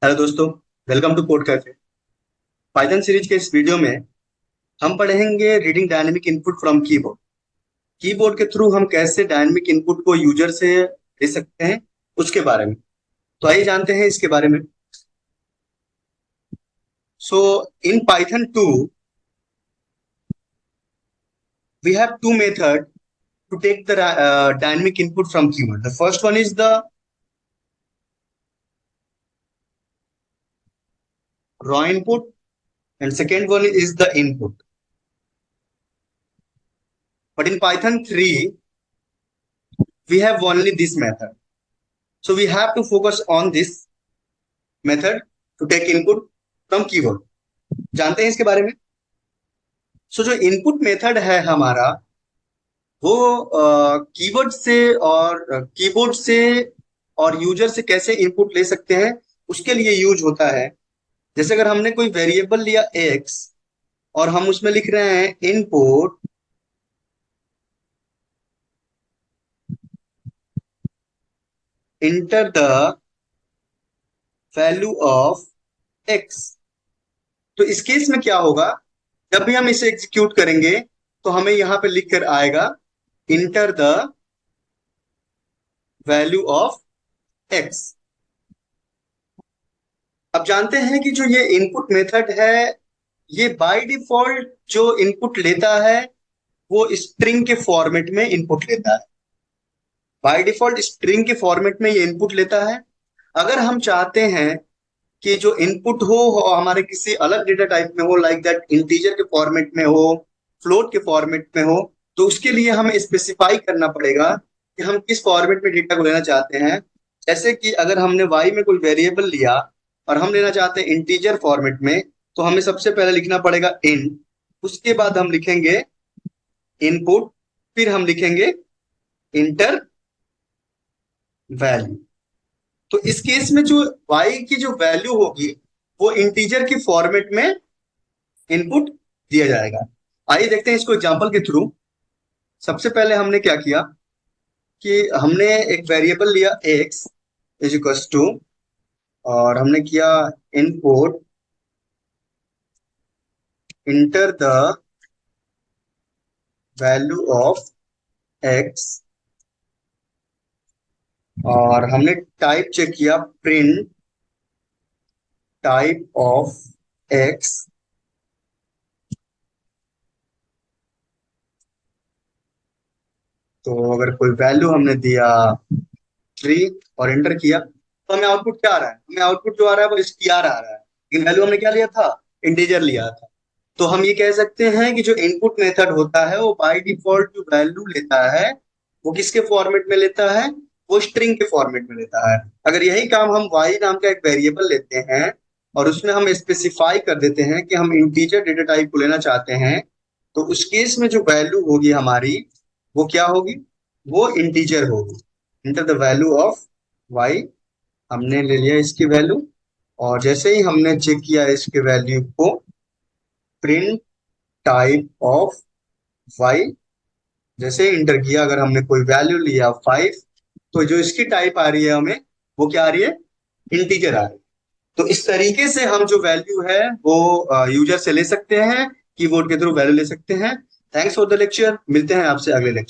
Hello दोस्तों, welcome to Code Cafe. Python series के इस वीडियो में हम पढ़ेंगे reading dynamic input from keyboard. Keyboard के थ्रू हम कैसे डायनेमिक इनपुट को यूजर से ले सकते हैं, उसके बारे में। तो आइए जानते हैं इसके बारे में। सो in Python 2 we have two methods to take the dynamic input from keyword. The first one is the raw input and second one is the input. But in Python 3 we have only this method. So we have to focus on this method to take input from keyword. जानते हैं इसके बारे में। जो input method है हमारा, वो keyboard से और यूजर से कैसे इनपुट ले सकते हैं, उसके लिए यूज होता है। जैसे अगर हमने कोई वेरिएबल लिया x और हम उसमें लिख रहे हैं input enter the value of x। तो इस केस में क्या होगा, जब भी हम इसे एग्जीक्यूट करेंगे तो हमें यहां पे लिख कर आएगा enter the value of x। अब जानते हैं कि जो ये इनपुट मेथड है, ये बाय डिफॉल्ट जो इनपुट लेता है वो स्ट्रिंग के फॉर्मेट में इनपुट लेता है। बाय डिफॉल्ट स्ट्रिंग के फॉर्मेट में ये इनपुट लेता है। अगर हम चाहते हैं कि जो इनपुट हो हमारे किसी अलग डेटा टाइप में हो, लाइक दैट इंटीजर के फॉर्मेट में हो, फ्लोट के फॉर्मेट में हो, तो उसके लिए हमें स्पेसिफाई करना पड़ेगा कि हम किस फॉर्मेट में डेटा को लेना चाहते हैं। जैसे कि अगर हमने y में कोई वेरिएबल लिया और हम लेना चाहते हैं इंटीजर फॉर्मेट में, तो हमें सबसे पहले लिखना पड़ेगा int। उसके बाद हम लिखेंगे इनपुट, फिर हम लिखेंगे इंटर वैल्यू। तो इस केस में जो y की जो वैल्यू होगी वो इंटीजर के फॉर्मेट में इनपुट दिया जाएगा। आइए देखते हैं इसको एग्जांपल के थ्रू। सबसे पहले हमने क्या किया कि हमने एक वेरिएबल लिया x इज इक्वल टू, और हमने किया input enter the value of x, और हमने टाइप चेक किया प्रिंट टाइप ऑफ x। तो अगर कोई वैल्यू हमने दिया 3 और एंटर किया तो हमें आउटपुट क्या आ रहा है, हमें आउटपुट जो आ रहा है वो str आ रहा है। लेकिन वैल्यू हमने क्या लिया था, इंटीजर लिया था। तो हम ये कह सकते हैं कि जो इनपुट मेथड होता है वो बाय डिफॉल्ट जो वैल्यू लेता है वो किसके फॉर्मेट में लेता है, वो स्ट्रिंग के फॉर्मेट में लेता है। अगर यही काम हम y नाम का एक वेरिएबल लेते हैं और उसमें हम स्पेसिफाई कर देते हैं कि हम इंटीजर डेटा टाइप को लेना चाहते हैं, तो उस केस में जो वैल्यू होगी हमारी वो क्या होगी, वो इंटीजर होगी। Enter the value of y, हमने ले लिया इसकी वैल्यू, और जैसे ही हमने चेक किया इसके वैल्यू को प्रिंट टाइप ऑफ y, जैसे इंटर किया, अगर हमने कोई वैल्यू लिया 5, तो जो इसकी टाइप आ रही है हमें वो क्या आ रही है, इंटीजर आ रही है। तो इस तरीके से हम जो वैल्यू है वो यूजर से ले सकते हैं, कीबोर्ड के थ्रू वैल्यू ले सकते हैं। थैंक्स फॉर द लेक्चर, मिलते हैं आपसे अगले लेक्चर।